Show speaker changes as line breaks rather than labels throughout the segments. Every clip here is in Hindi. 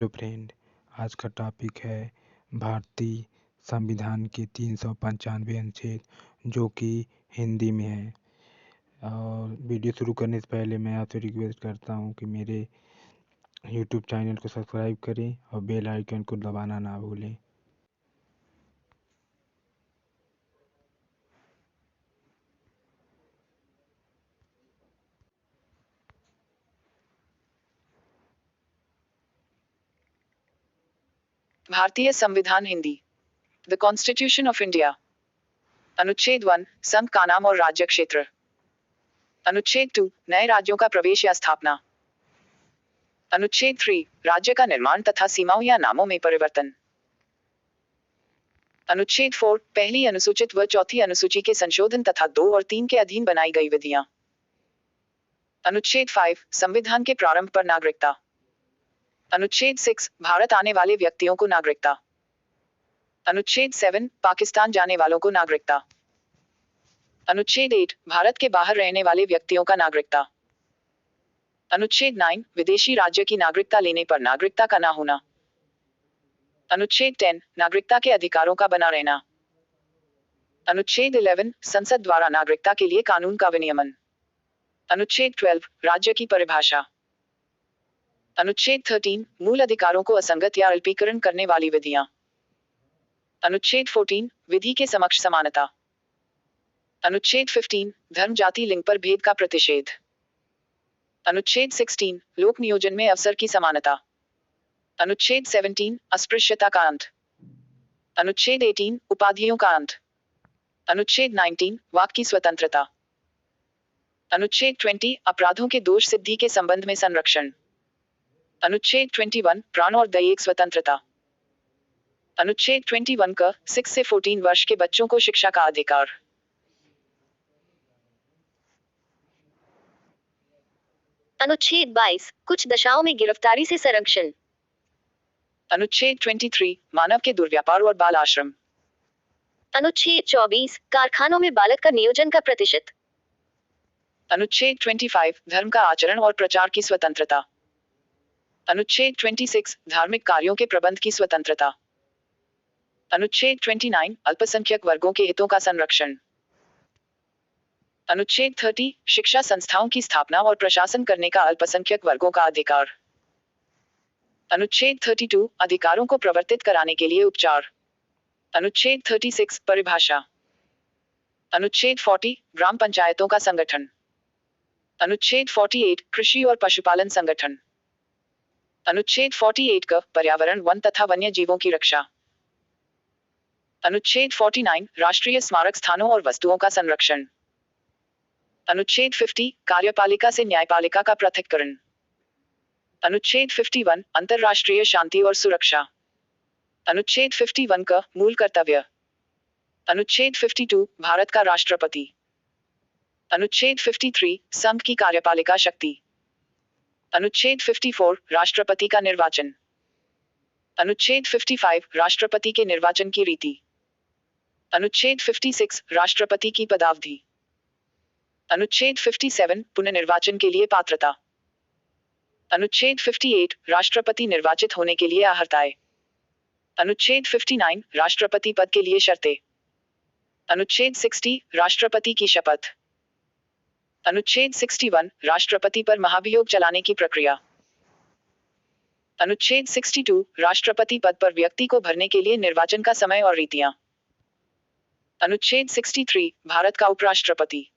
हेलो फ्रेंड, आज का टॉपिक है भारतीय संविधान के 395 अनुच्छेद जो कि हिंदी में है। और वीडियो शुरू करने से पहले मैं आपसे रिक्वेस्ट करता हूं कि मेरे यूट्यूब चैनल को सब्सक्राइब करें और बेल आइकन को दबाना ना भूलें।
भारतीय संविधान Hindi. The constitution of India. अनुच्छेद 1, संघ का नाम और राज्य क्षेत्र। अनुच्छेद 2, नए राज्यों का प्रवेश या स्थापना। अनुच्छेद 3, राज्य का निर्माण तथा सीमाओं या नामों में परिवर्तन। अनुच्छेद 4, पहली अनुसूचित व चौथी अनुसूची के संशोधन तथा 2 और 3 के अधीन बनाई गई विधियां। अनुच्छेद 5, संविधान के प्रारंभ पर नागरिकता। अनुच्छेद 6, भारत आने वाले व्यक्तियों को नागरिकता। अनुच्छेद 7, पाकिस्तान जाने वालों को नागरिकता। अनुच्छेद 8, भारत के बाहर रहने वाले व्यक्तियों का नागरिकता। अनुच्छेद 9, विदेशी राज्य की नागरिकता लेने पर नागरिकता का ना होना। अनुच्छेद 10, नागरिकता के अधिकारों का बना रहना। अनुच्छेद 11, संसद द्वारा नागरिकता के लिए कानून का विनियमन। अनुच्छेद 12, राज्य की परिभाषा। अनुच्छेद 13, मूल अधिकारों को असंगत या अल्पीकरण करने वाली विधियां। अनुच्छेद 14, विधि के समक्ष समानता। अनुच्छेद 15, धर्म जाति लिंग पर भेद का प्रतिषेध। अनुच्छेद 16, लोक नियोजन में अवसर की समानता। अनुच्छेद 17, अस्पृश्यता का अंत। अनुच्छेद 18, उपाधियों का अंत। अनुच्छेद 19, वाक की स्वतंत्रता। अनुच्छेद 20, अपराधों के दोष सिद्धि के संबंध में संरक्षण। अनुच्छेद 21, प्राण और दैहिक स्वतंत्रता। अनुच्छेद 21 का 6 से 14 वर्ष के बच्चों को शिक्षा का अधिकार।
अनुच्छेद 22, कुछ दशाओं में गिरफ्तारी से संरक्षण।
अनुच्छेद 23, मानव के दुर्व्यापार और बाल आश्रम।
अनुच्छेद 24, कारखानों में बालक का नियोजन का प्रतिशत।
अनुच्छेद 25, धर्म का आचरण और प्रचार की स्वतंत्रता। अनुच्छेद 26, धार्मिक कार्यों के प्रबंध की स्वतंत्रता। अनुच्छेद 29, अल्पसंख्यक वर्गों के हितों का संरक्षण। अनुच्छेद 30, शिक्षा संस्थाओं की स्थापना और प्रशासन करने का अल्पसंख्यक वर्गों का अधिकार। अनुच्छेद 32, अधिकारों को प्रवर्तित कराने के लिए उपचार। अनुच्छेद 36, परिभाषा। अनुच्छेद 40, ग्राम पंचायतों का संगठन। अनुच्छेद 48, कृषि और पशुपालन संगठन। अनुच्छेद 48 का पर्यावरण वन तथा वन्य जीवों की रक्षा। अनुच्छेद 49, राष्ट्रीय स्मारक स्थानों और वस्तुओं का संरक्षण। अनुच्छेद 50, कार्यपालिका से न्यायपालिका का पृथक्करण। अनुच्छेद 51, अंतरराष्ट्रीय शांति और सुरक्षा। अनुच्छेद 51 का मूल कर्तव्य। अनुच्छेद 52, भारत का राष्ट्रपति। अनुच्छेद 53, संघ की कार्यपालिका शक्ति। अनुच्छेद 54, राष्ट्रपति का निर्वाचन। अनुच्छेद 55, राष्ट्रपति के निर्वाचन की रीति। अनुच्छेद 56, राष्ट्रपति की पदावधि। अनुच्छेद 57, पुनर्निर्वाचन के लिए पात्रता। अनुच्छेद 58, राष्ट्रपति निर्वाचित होने के लिए अर्हताएं। अनुच्छेद 59, राष्ट्रपति पद के लिए शर्तें। अनुच्छेद 60, राष्ट्रपति की शपथ। अनुच्छेद 61, राष्ट्रपति पर महाभियोग चलाने की प्रक्रिया। अनुच्छेद 62, राष्ट्रपति पद पर व्यक्ति को भरने के लिए निर्वाचन का समय और रीतियां। अनुच्छेद 63, भारत का उपराष्ट्रपति।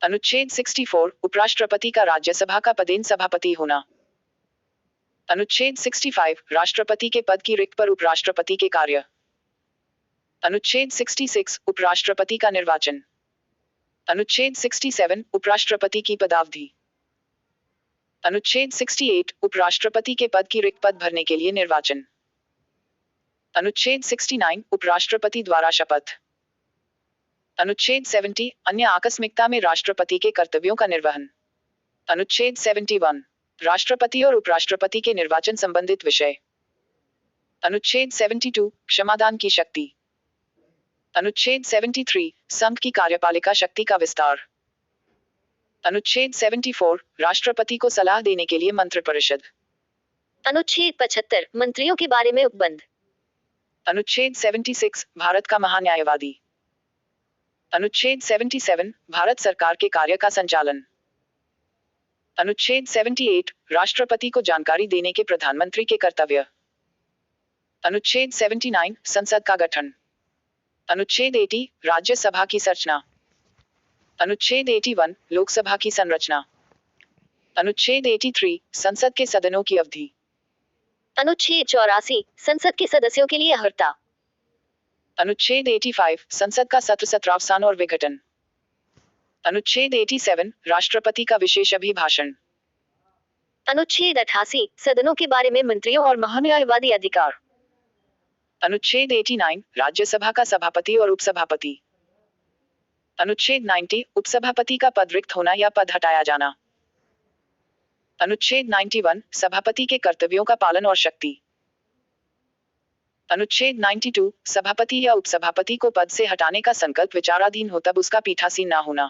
अनुच्छेद 64, उपराष्ट्रपति का राज्यसभा का पदेन सभापति होना। अनुच्छेद 65, राष्ट्रपति के पद की रिक्त पर उपराष्ट्रपति के कार्य। अनुच्छेद 66, उपराष्ट्रपति का निर्वाचन। अनुच्छेद 67, उपराष्ट्रपति की पदावधि। अनुच्छेद 68, उपराष्ट्रपति के पद की रिक्त पद भरने के लिए निर्वाचन। अनुच्छेद 69, उपराष्ट्रपति द्वारा शपथ। अनुच्छेद 70, अन्य आकस्मिकता में राष्ट्रपति के कर्तव्यों का निर्वहन। अनुच्छेद 71, राष्ट्रपति और उपराष्ट्रपति के निर्वाचन संबंधित विषय। अनुच्छेद 72, क्षमादान की शक्ति। अनुच्छेद 73, संघ की कार्यपालिका शक्ति का विस्तार। अनुच्छेद 74, राष्ट्रपति को सलाह देने के लिए मंत्रिपरिषद।
अनुच्छेद 75 मंत्रियों के बारे में उपबंध।
अनुच्छेद 76 भारत का महान्यायवादी। अनुच्छेद 77 भारत सरकार के कार्य का संचालन। अनुच्छेद 78 राष्ट्रपति को जानकारी देने के प्रधानमंत्री के कर्तव्य। अनुच्छेद 79 संसद का गठन। अनुच्छेद 80 राज्यसभा की संरचना। अनुच्छेद 81 लोकसभा की संरचना। अनुच्छेद 83 संसद के सदनों की अवधि।
अनुच्छेद 84 संसद के सदस्यों के लिए अर्हता।
अनुच्छेद 85 संसद का सत्र सत्रावसान और विघटन। अनुच्छेद 87 राष्ट्रपति का विशेष अभिभाषण।
अनुच्छेद 88 सदनों के बारे में मंत्रियों और महान्यायवादी अधिकार।
अनुच्छेद 89 राज्यसभा का सभापति और उपसभापति। अनुच्छेद 90 उपसभापति का पद रिक्त होना या पद हटाया जाना। अनुच्छेद 91 सभापति के कर्तव्यों का पालन और शक्ति। अनुच्छेद 92 सभापति या उपसभापति को पद से हटाने का संकल्प विचाराधीन हो तब उसका पीठासीन ना होना।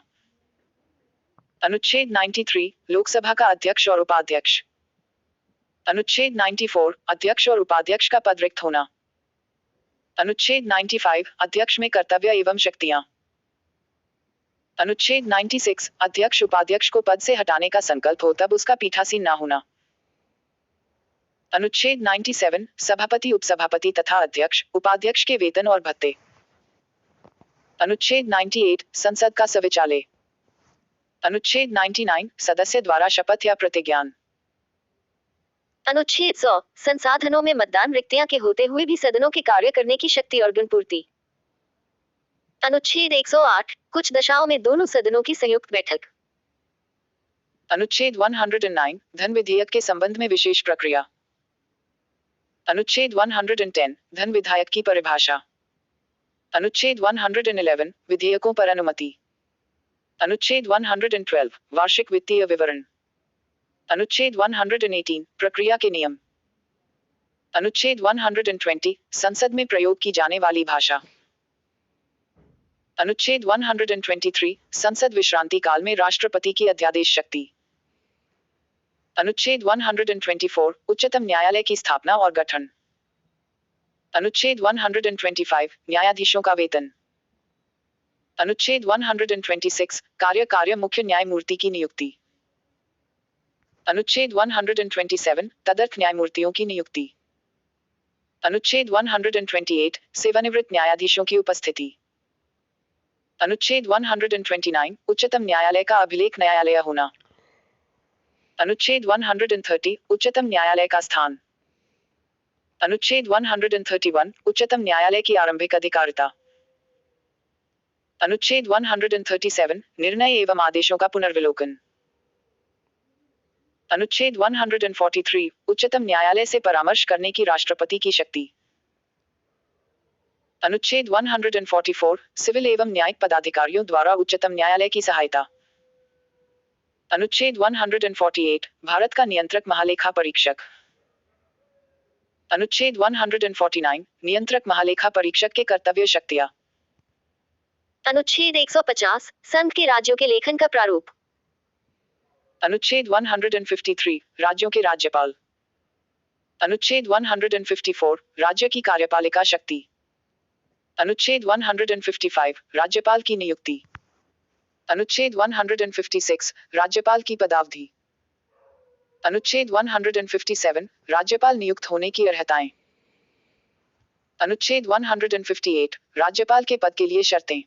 अनुच्छेद 93 लोकसभा का अध्यक्ष और उपाध्यक्ष। अनुच्छेद 94 अध्यक्ष और उपाध्यक्ष का पद रिक्त होना। अनुच्छेद 95 अध्यक्ष में कर्तव्य एवं शक्तियां। अनुच्छेद 96 अध्यक्ष उपाध्यक्ष को पद से हटाने का संकल्प हो तब उसका पीठासीन ना होना। अनुच्छेद 97 सभापति उपसभापति तथा अध्यक्ष उपाध्यक्ष के वेतन और भत्ते। अनुच्छेद 98 संसद का संविचालय। अनुच्छेद 99 सदस्य द्वारा शपथ या प्रतिज्ञान।
अनुच्छेद 100 संसाधनों में मतदान रिक्तियां के होते हुए भी सदनों के कार्य करने की शक्ति और गुणपूर्ति। अनुच्छेद 108 कुछ दशाओं में दोनों सदनों की संयुक्त बैठक।
अनुच्छेद 109 धन विधेयक के संबंध में विशेष प्रक्रिया। अनुच्छेद 110 धन विधायक की परिभाषा। अनुच्छेद 111 विधेयकों पर अनुमति। अनुच्छेद 112 वार्षिक वित्तीय विवरण। अनुच्छेद 118 प्रक्रिया के नियम। अनुच्छेद 120 संसद में प्रयोग की जाने वाली भाषा। अनुच्छेद 123 संसद विश्रांति काल में राष्ट्रपति की अध्यादेश शक्ति। अनुच्छेद 124 उच्चतम न्यायालय की स्थापना और गठन। अनुच्छेद 125 न्यायाधीशों का वेतन। अनुच्छेद 126 कार्य मुख्य न्यायमूर्ति की नियुक्ति। अनुच्छेद 127 तदर्थ न्यायमूर्तियों की नियुक्ति। अनुच्छेद 128 सेवानिवृत्त न्यायाधीशों की उपस्थिति। अनुच्छेद 129 उच्चतम न्यायालय का अभिलेख न्यायालय होना। अनुच्छेद 130 उच्चतम न्यायालय का स्थान। अनुच्छेद 131 उच्चतम न्यायालय की आरंभिक अधिकारिता। अनुच्छेद 137 निर्णय एवं आदेशों का पुनर्विलोकन। अनुच्छेद 143 उच्चतम न्यायालय से परामर्श करने की राष्ट्रपति की शक्ति। अनुच्छेद 144 सिविल एवं न्यायिक पदाधिकारियों द्वारा उच्चतम न्यायालय की सहायता। अनुच्छेद 148 भारत का नियंत्रक महालेखा परीक्षक। अनुच्छेद 149 नियंत्रक महालेखा परीक्षक के कर्तव्य शक्तियां।
अनुच्छेद 150 संघ के राज्यों के लेखन का प्रारूप।
अनुच्छेद 153 राज्यों के राज्यपाल। अनुच्छेद 154 राज्य की कार्यपालिका शक्ति। अनुच्छेद 155 राज्यपाल की नियुक्ति। अनुच्छेद 156 राज्यपाल की पदावधि। अनुच्छेद 157 राज्यपाल नियुक्त होने की अर्हताएं। अनुच्छेद 158 राज्यपाल के पद के लिए शर्तें।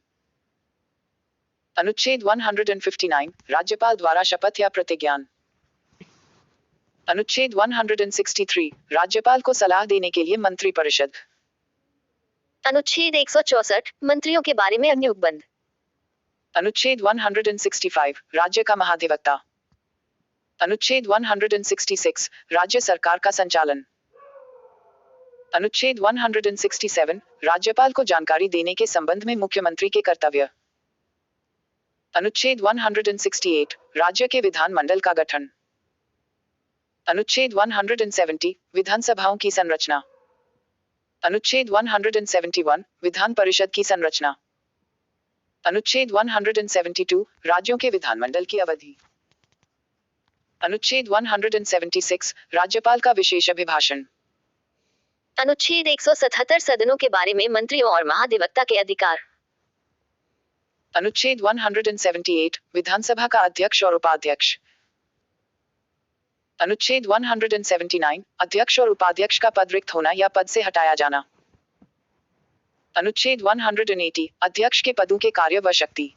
अनुच्छेद 159 राज्यपाल द्वारा शपथ या प्रतिज्ञान। अनुच्छेद 163 राज्यपाल को सलाह देने के लिए मंत्रिपरिषद।
अनुच्छेद 164 मंत्रियों के बारे में अन्य उपबंध।
अनुच्छेद 165 राज्य का महाधिवक्ता। अनुच्छेद 166 राज्य सरकार का संचालन। अनुच्छेद 167 राज्यपाल को जानकारी देने के संबंध में मुख्यमंत्री के कर्तव्य। अनुच्छेद 168 राज्य के विधानमंडल का गठन। अनुच्छेद 170 विधानसभाओं की संरचना। अनुच्छेद 171 विधान परिषद की संरचना। अनुच्छेद 172 राज्यों के विधानमंडल की अवधि। अनुच्छेद 176 राज्यपाल का विशेष अभिभाषण।
अनुच्छेद 177 सदनों के बारे में मंत्रियों और महाधिवक्ता के अधिकार।
अनुच्छेद 178 विधानसभा का अध्यक्ष और उपाध्यक्ष। अनुच्छेद 179 अध्यक्ष और उपाध्यक्ष का पद रिक्त होना या पद से हटाया जाना। अनुच्छेद 180 अध्यक्ष के पदों के कार्य व शक्ति।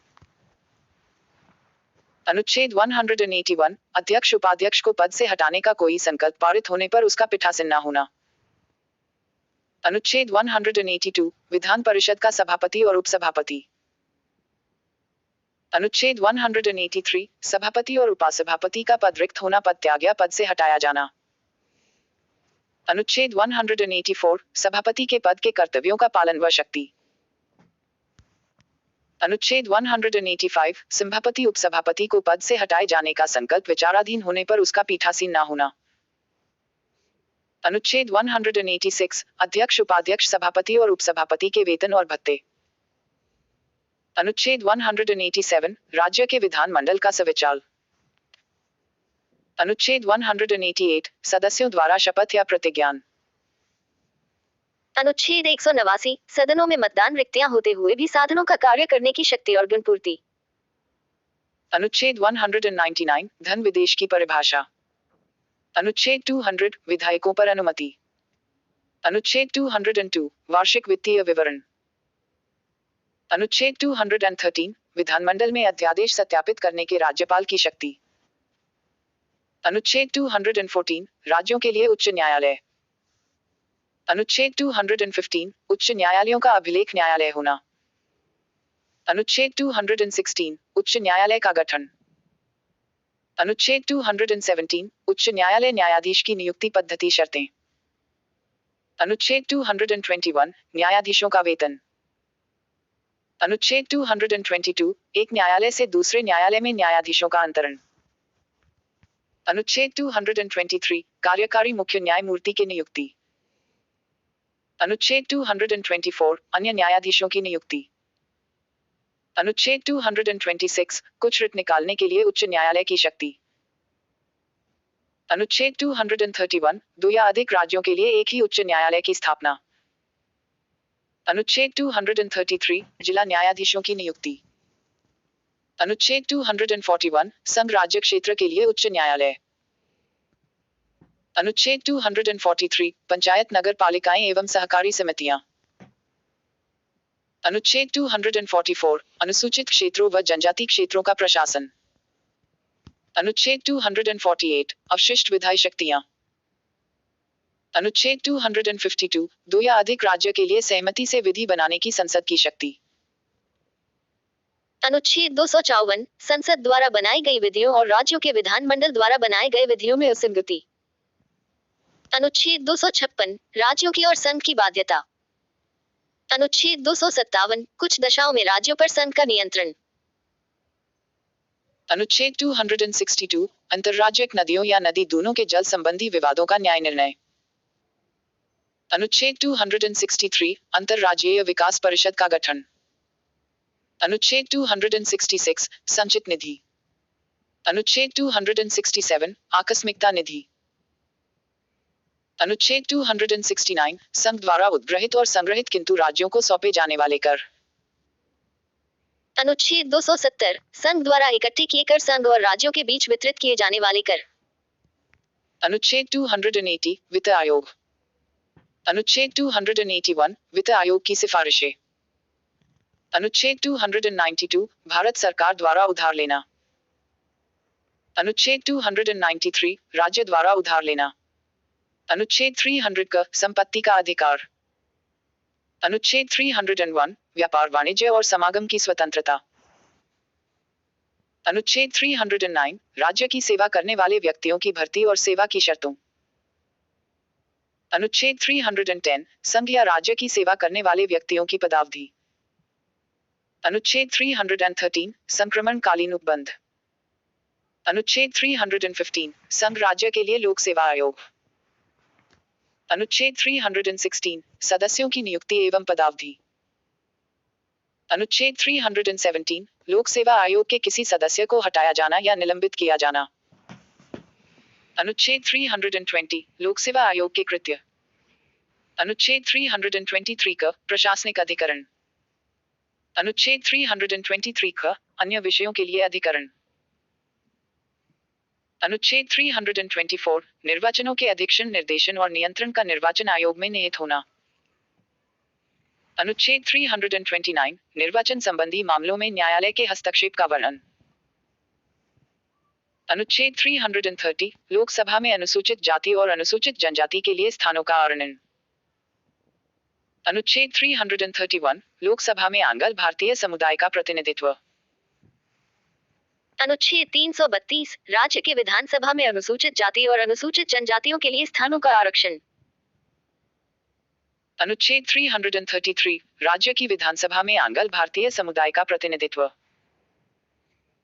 अनुच्छेद 181 अध्यक्ष उपाध्यक्ष को पद से हटाने का कोई संकल्प पारित होने पर उसका पीठासीन न होना। अनुच्छेद 182 विधान परिषद का सभापति और उपसभापति। अनुच्छेद 183 सभापति और उपसभापति का पद रिक्त होना, पद त्याग या पद से हटाया जाना। अनुच्छेद 184 सभापति के पद के कर्तव्यों का पालन व शक्ति। अनुच्छेद 185 सभापति उपसभापति को पद से हटाए जाने का संकल्प विचाराधीन होने पर उसका पीठासीन न होना। अनुच्छेद 186 अध्यक्ष उपाध्यक्ष सभापति और उपसभापति के वेतन और भत्ते। अनुच्छेद 187 राज्य के विधानमंडल का संविचार। अनुच्छेद 188 सदस्यों द्वारा शपथ या प्रतिज्ञान।
अनुच्छेद 189 सदनों में मतदान रिक्तियां होते हुए भी साधनों का कार्य करने की शक्ति और गुणपूर्ति।
अनुच्छेद 199 धन विदेश की परिभाषा। अनुच्छेद 200 विधायकों पर अनुमति। अनुच्छेद 202 वार्षिक वित्तीय विवरण। अनुच्छेद 213 विधानमंडल में अध्यादेश सत्यापित करने के राज्यपाल की शक्ति। अनुच्छेद 214 राज्यों के लिए उच्च न्यायालय। अनुच्छेद 215 उच्च न्यायालयों का अभिलेख न्यायालय होना। अनुच्छेद 216 उच्च न्यायालय का गठन। अनुच्छेद 217 उच्च न्यायालय न्यायाधीश की नियुक्ति पद्धति शर्तें। अनुच्छेद 221 न्यायाधीशों का वेतन। अनुच्छेद 222 एक न्यायालय से दूसरे न्यायालय में न्यायाधीशों का अंतरण। अनुच्छेद 223 कार्यकारी मुख्य न्यायमूर्ति की नियुक्ति। अनुच्छेद 224 अन्य न्यायाधीशों की नियुक्ति। अनुच्छेद 226 कुछ रिट निकालने के लिए उच्च न्यायालय की शक्ति। अनुच्छेद 231 दो या अधिक राज्यों के लिए एक ही उच्च न्यायालय की स्थापना। अनुच्छेद 233 जिला न्यायाधीशों की नियुक्ति। अनुच्छेद 241 संघ राज्य क्षेत्र के लिए उच्च न्यायालय। अनुच्छेद 243 पंचायत नगर पालिकाएं एवं सहकारी समितियां। अनुच्छेद 244 अनुसूचित क्षेत्रों व जनजाति क्षेत्रों का प्रशासन। अनुच्छेद 248 अवशिष्ट विधायी शक्तियां। अनुच्छेद 252 दो या अधिक राज्य के लिए सहमति से विधि बनाने की संसद की शक्ति।
अनुच्छेद 254 संसद द्वारा बनाई गई विधियों और राज्यों के विधानमंडल द्वारा बनाए गए विधियों में असंगति। अनुच्छेद 256 राज्यों की और संघ की बाध्यता। अनुच्छेद 257 कुछ दशाओं में राज्यों पर संघ का नियंत्रण।
अनुच्छेद 262 अंतर्राज्यिक नदियों या नदी दूनों के जल संबंधी विवादों का न्याय निर्णय। अनुच्छेद 263 अंतर्राज्यीय विकास परिषद का गठन। अनुच्छेद 266 संचित निधि। अनुच्छेद 267 आकस्मिकता निधि। अनुच्छेद 269 संघ द्वारा उद्ग्रहित और संग्रहित किंतु राज्यों को सौंपे जाने वाले कर।
अनुच्छेद 270 संघ द्वारा इकट्ठे किए कर संघ और राज्यों के बीच वितरित किए जाने वाले कर।
अनुच्छेद 280 वित्त आयोग। अनुच्छेद 281 वित्त आयोग की सिफारिशें। अनुच्छेद 292 भारत सरकार द्वारा उधार लेना। अनुच्छेद 293 राज्य द्वारा उधार लेना। अनुच्छेद 300 का संपत्ति का अधिकार। अनुच्छेद 301 व्यापार वाणिज्य और समागम की स्वतंत्रता। अनुच्छेद 309 राज्य की सेवा करने वाले व्यक्तियों की भर्ती और सेवा की शर्तों। अनुच्छेद 310 संघ या राज्य की सेवा करने वाले व्यक्तियों की पदावधि। अनुच्छेद 313 संक्रमणकालीन उपबंध। अनुच्छेद 315 संघ राज्य के लिए लोक सेवा आयोग। अनुच्छेद 316 सदस्यों की नियुक्ति एवं पदावधि। अनुच्छेद 317 लोक सेवा आयोग के किसी सदस्य को हटाया जाना या निलंबित किया जाना। अनुच्छेद 320 लोक सेवा आयोग के कृत्य। अनुच्छेद 323 का प्रशासनिक अधिकरण। अनुच्छेद 323 का अन्य विषयों के लिए अधिकरण। अनुच्छेद 324 निर्वाचनों के अधीक्षण निर्देशन और नियंत्रण का निर्वाचन आयोग में निहित होना। अनुच्छेद 329 निर्वाचन संबंधी मामलों में न्यायालय के हस्तक्षेप का वर्णन। अनुच्छेद 330 लोकसभा में अनुसूचित जाति और अनुसूचित जनजाति के लिए स्थानों का आवरण। अनुच्छेद 331 लोकसभा में आंग्ल भारतीय समुदाय का प्रतिनिधित्व।
अनुच्छेद 332 राज्य के विधानसभा में अनुसूचित जाति और अनुसूचित जनजातियों के लिए स्थानों का आरक्षण।
अनुच्छेद 333 राज्य की विधानसभा में आंग्ल भारतीय समुदाय का प्रतिनिधित्व।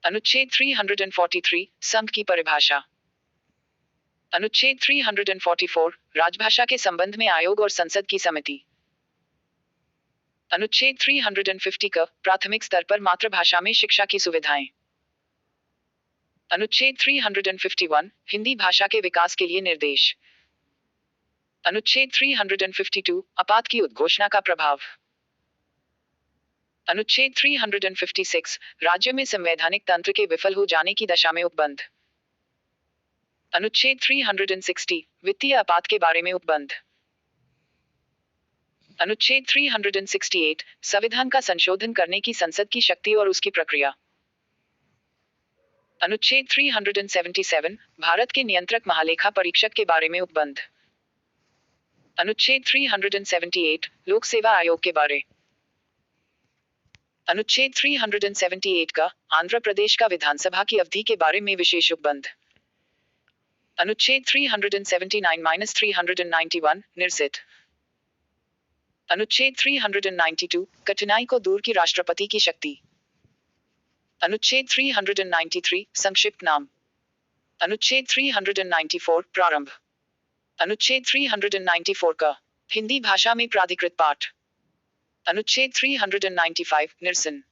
अनुच्छेद 343 संघ की परिभाषा। अनुच्छेद 344 राजभाषा के संबंध में आयोग और संसद की समिति। अनुच्छेद 350 का प्राथमिक स्तर पर मातृभाषा में शिक्षा की सुविधाएं। अनुच्छेद 351 हिंदी भाषा के विकास के लिए निर्देश। अनुच्छेद 352 आपात की उद्घोषणा का प्रभाव। अनुच्छेद 356 राज्य में संवैधानिक तंत्र के विफल हो जाने की दशा में उपबंध। अनुच्छेद 360 वित्तीय आपात के बारे में उपबंध। अनुच्छेद 368 संविधान का संशोधन करने की संसद की शक्ति और उसकी प्रक्रिया। अनुच्छेद 377 भारत के नियंत्रक महालेखा परीक्षक के बारे में उपबंध। अनुच्छेद 378 लोक सेवा आयोग के बारे। अनुच्छेद 378 का आंध्र प्रदेश का विधानसभा की अवधि के बारे में विशेष उपबंध। अनुच्छेद 379-391 निरसित। अनुच्छेद 392 कठिनाई को दूर की राष्ट्रपति की शक्ति। अनुच्छेद 393 संक्षिप्त नाम। अनुच्छेद 394 प्रारंभ। अनुच्छेद 394 का हिंदी भाषा में प्राधिकृत पाठ। अनुच्छेद 395 निरसन।